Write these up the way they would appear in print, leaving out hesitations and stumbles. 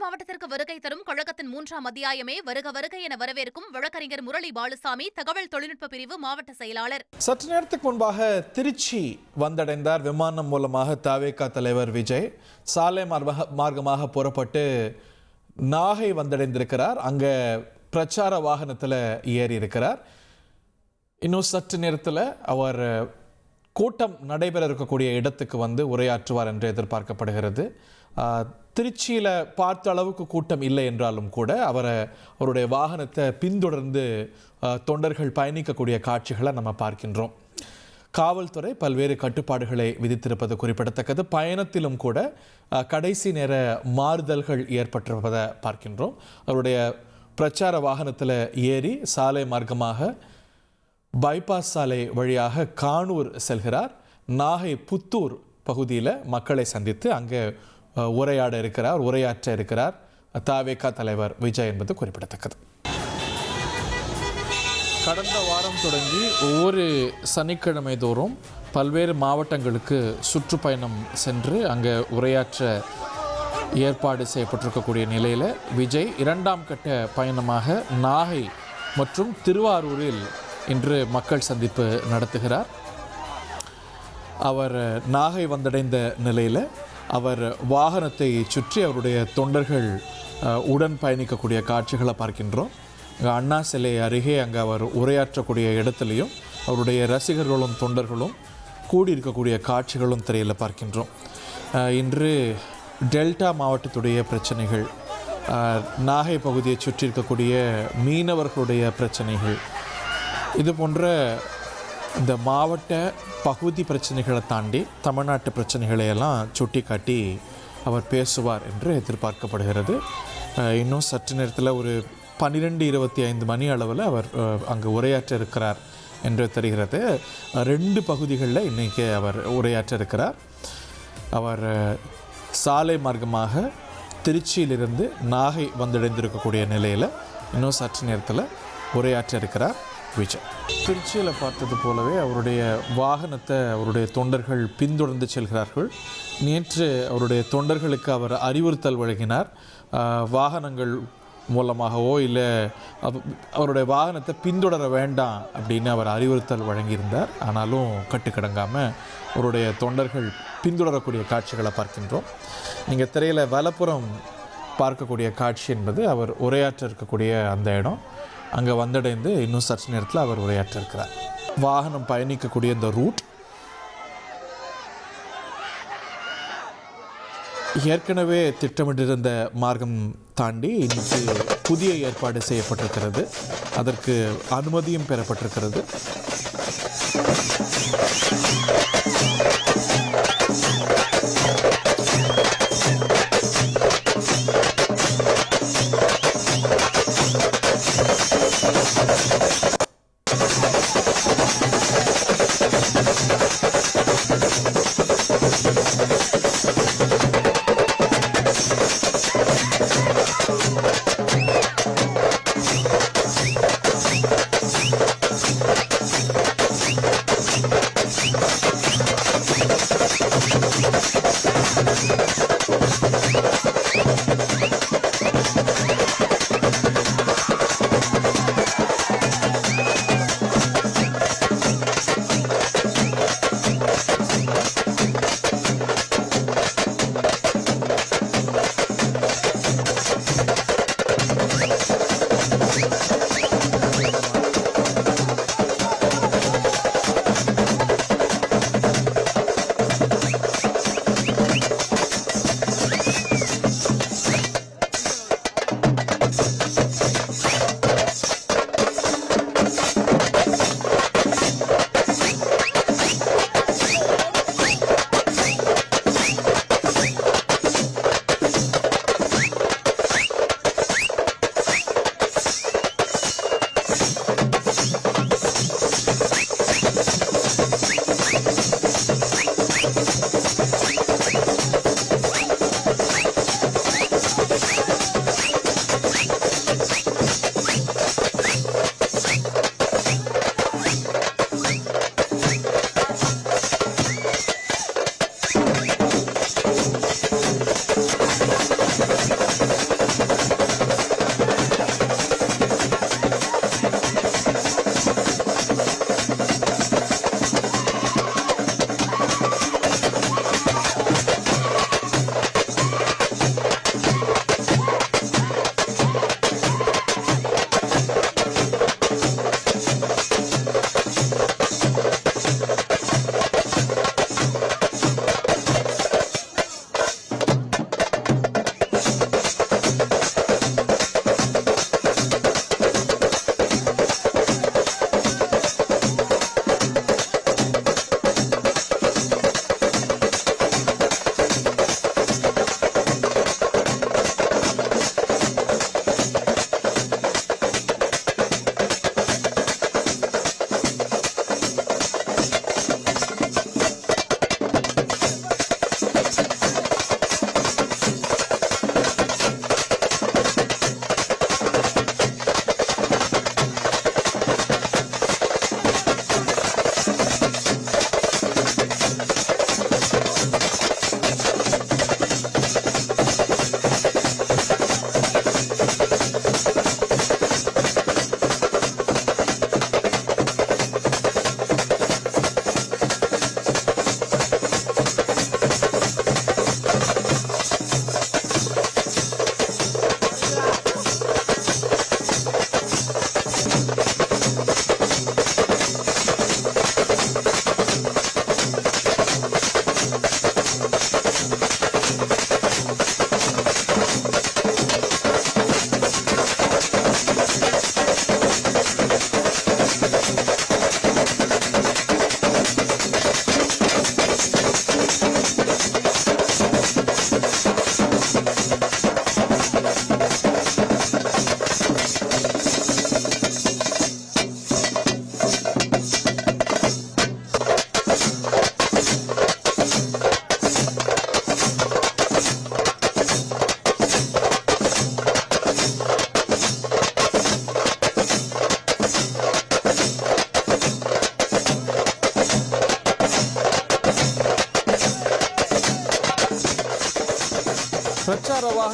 மாவட்டத்திற்கு வருகை தரும் கழகத்தின் 3ஆம் அத்தியாயமே வருக வருக என வரவேற்கும் வழக்கறிஞர் முரளி பாலுசாமி, தகவல் தொழில்நுட்ப பிரிவு மாவட்ட செயலாளர். சற்று நேரத்துக்கு முன்பாக திருச்சி வந்தடைந்தார். விமானம் மூலமாக தவேகா தலைவர் விஜய் சாலை மார்க்கமாக புறப்பட்டு நாகை வந்தடைந்திருக்கிறார். அங்க பிரச்சார வாகனத்தில் ஏறி இருக்கிறார். இன்னும் சற்று நேரத்தில் அவர் கூட்டம் நடைபெற இருக்கக்கூடிய இடத்துக்கு வந்து உரையாற்றுவார் என்று எதிர்பார்க்கப்படுகிறது. திருச்சியில் பார்த்த அளவுக்கு கூட்டம் இல்லை என்றாலும் கூட அவருடைய வாகனத்தை பின்தொடர்ந்து தொண்டர்கள் பயணிக்கக்கூடிய காட்சிகளை நம்ம பார்க்கின்றோம். காவல்துறை பல்வேறு கட்டுப்பாடுகளை விதித்திருப்பது குறிப்பிடத்தக்கது. பயணத்திலும் கூட கடைசி நேர மாறுதல்கள் ஏற்பட்டிருப்பதை பார்க்கின்றோம். அவருடைய பிரச்சார வாகனத்தில் ஏறி சாலை மார்க்கமாக பைபாஸ் சாலை வழியாக கானூர் செல்கிறார். நாகை புத்தூர் பகுதியில் மக்களை சந்தித்து அங்கே உரையாற்ற இருக்கிறார் தவேகா தலைவர் விஜய் என்பது குறிப்பிடத்தக்கது. கடந்த வாரம் தொடங்கி ஒவ்வொரு சனிக்கிழமை தோறும் பல்வேறு மாவட்டங்களுக்கு சுற்றுப்பயணம் சென்று அங்கே உரையாற்ற ஏற்பாடு செய்யப்பட்டிருக்கக்கூடிய நிலையில் விஜய் 2ஆம் கட்ட பயணமாக நாகை மற்றும் திருவாரூரில் இன்று மக்கள் சந்திப்பு நடத்துகிறார். அவர் நாகை வந்தடைந்த நிலையில் அவர் வாகனத்தை சுற்றி அவருடைய தொண்டர்கள் உடன் பயணிக்கக்கூடிய காட்சிகளை பார்க்கின்றோம். அண்ணா சிலை அருகே அங்கே அவர் உரையாற்றக்கூடிய இடத்துலையும் அவருடைய ரசிகர்களும் தொண்டர்களும் கூடியிருக்கக்கூடிய காட்சிகளும் திரையில் பார்க்கின்றோம். இன்று டெல்டா மாவட்டத்துடைய பிரச்சனைகள், நாகை பகுதியை சுற்றி இருக்கக்கூடிய மீனவர்களுடைய பிரச்சனைகள், இது போன்ற இந்த மாவட்ட பகுதி பிரச்சனைகளை தாண்டி தமிழ்நாட்டு பிரச்சனைகளை எல்லாம் சுட்டி காட்டி அவர் பேசுவார் என்று எதிர்பார்க்கப்படுகிறது. இன்னும் சற்று நேரத்தில் ஒரு 12:25 மணி அளவில் அவர் அங்கு உரையாற்ற இருக்கிறார் என்று தெரிகிறது. 2 பகுதிகளில் இன்றைக்கி அவர் உரையாற்ற இருக்கிறார். அவர் சாலை மார்க்கமாக திருச்சியிலிருந்து நாகை வந்தடைந்திருக்கக்கூடிய நிலையில் இன்னும் சற்று நேரத்தில் உரையாற்ற இருக்கிறார் விஜய். திருச்சியில் பார்த்தது போலவே அவருடைய வாகனத்தை அவருடைய தொண்டர்கள் பின்தொடர்ந்து செல்கிறார்கள். நேற்று அவருடைய தொண்டர்களுக்கு அவர் அறிவுறுத்தல் வழங்கினார். வாகனங்கள் மூலமாகவோ இல்லை அவருடைய வாகனத்தை பின்தொடர வேண்டாம் அப்படின்னு அவர் அறிவுறுத்தல் வழங்கியிருந்தார். ஆனாலும் கட்டுக்கடங்காமல் அவருடைய தொண்டர்கள் பின்தொடரக்கூடிய காட்சிகளை பார்க்கின்றோம். நீங்கள் திரையில் வலப்புறம் பார்க்கக்கூடிய காட்சி என்பது அவர் உரையாற்ற இருக்கக்கூடிய அந்த இடம். அங்கே வந்தடைந்து இன்னும் சற்று நேரத்தில் அவர் உரையாற்ற இருக்கிறார். வாகனம் பயணிக்கக்கூடிய இந்த ரூட் ஏற்கனவே திட்டமிட்டிருந்த மார்க்கம் தாண்டி இன்னைக்கு புதிய ஏற்பாடு செய்யப்பட்டிருக்கிறது. அதற்கு அனுமதியும் பெறப்பட்டிருக்கிறது.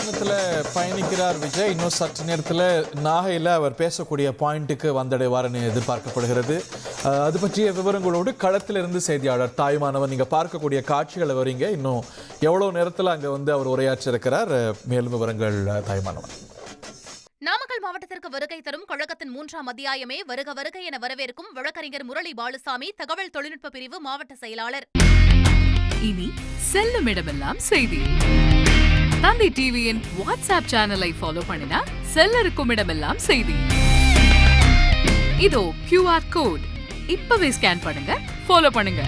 வாகனத்தில் பயணிக்கிறார் விஜய். இன்னும் சற்று நேரத்தில் நாகையில் அவர் பேசக்கூடிய பாயிண்ட்டுக்கு வந்தடைவார்னு எதிர்பார்க்கப்படுகிறது. அது பற்றிய விவரங்களோடு களத்திலிருந்து செய்தியாளர் தாயுமானவன் நீங்கள் பார்க்கக்கூடிய காட்சிகளை வரீங்க. இன்னும் எவ்வளோ நேரத்தில் அங்கே அவர் உரையாற்றிருக்கிறார்? மேலும் விவரங்கள் தாயுமானவன். நாமக்கல் மாவட்டத்திற்கு வருகை தரும் கழகத்தின் 3ஆம் அத்தியாயமே வருக வருக என வரவேற்கும் வழக்கறிஞர் முரளி பாலுசாமி, தகவல் தொழில்நுட்ப பிரிவு மாவட்ட செயலாளர். இனி செல்லும் இடமெல்லாம் செய்தி. தந்தை டிவியின் வாட்ஸ்அப் சேனலை ஃபாலோ பண்ணினா செல்ல இருக்கும் இடமெல்லாம் செய்தி. இதோ QR கோட் இப்பவே ஸ்கேன் பண்ணுங்க, ஃபாலோ பண்ணுங்க.